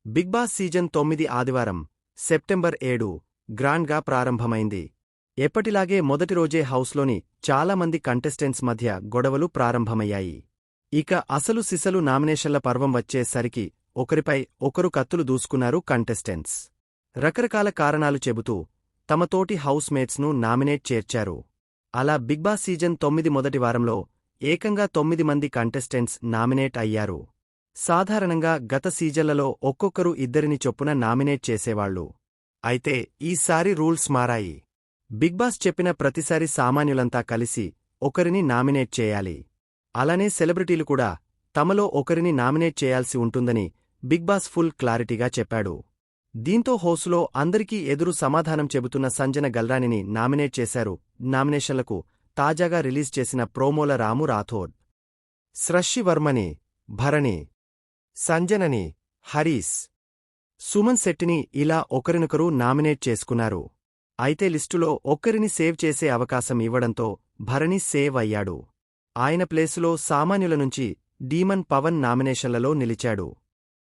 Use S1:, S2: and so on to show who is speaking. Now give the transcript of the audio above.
S1: Big boss season 9 ఆదివారం September 7 గ్రాండ్గా ప్రారంభమైంది. ఎప్పటిలాగే మొదటి రోజే హౌస్లోని చాలామంది కంటెస్టెంట్స్ మధ్య గొడవలు ప్రారంభమయ్యాయి. ఇక అసలు సిసలు నామినేషన్ల పర్వం వచ్చేసరికి ఒకరిపై ఒకరు కత్తులు దూసుకున్నారు కంటెస్టెంట్స్. రకరకాల కారణాలు చెబుతూ తమ తోటి హౌస్ మేట్స్ను నామినేట్ చేర్చారు. అలా బిగ్ బాస్ సీజన్ 9 మొదటి వారంలో ఏకంగా 9 మంది కంటెస్టెంట్స్ నామినేట్ అయ్యారు. సాధారణంగా గత సీజన్లలో ఒక్కొక్కరు ఇద్దరిని చొప్పున నామినేట్ చేసేవాళ్లు. అయితే ఈసారి రూల్స్ మారాయి. బిగ్ బాస్ చెప్పిన ప్రతిసారి సామాన్యులంతా కలిసి ఒకరిని నామినేట్ చేయాలి. అలానే సెలబ్రిటీలు కూడా తమలో ఒకరిని నామినేట్ చేయాల్సి ఉంటుందని బిగ్ బాస్ ఫుల్ క్లారిటీగా చెప్పాడు. దీంతో హౌస్లో అందరికీ ఎదురు సమాధానం చెబుతున్న సంజన గల్రానిని నామినేట్ చేశారు. నామినేషన్లకు తాజాగా రిలీజ్ చేసిన ప్రోమోల రాము రాథోడ్, సృష్టి వర్మని, భరణి, సంజనని, హరీస్, సుమన్ శెట్టిని ఇలా ఒకరినొకరు నామినేట్ చేసుకున్నారు. అయితే లిస్టులో ఒక్కరిని సేవ్ చేసే అవకాశం ఇవ్వడంతో భరణి సేవ్ అయ్యాడు. ఆయన ప్లేసులో సామాన్యుల నుంచి డీమన్ పవన్ నామినేషన్లలో నిలిచాడు.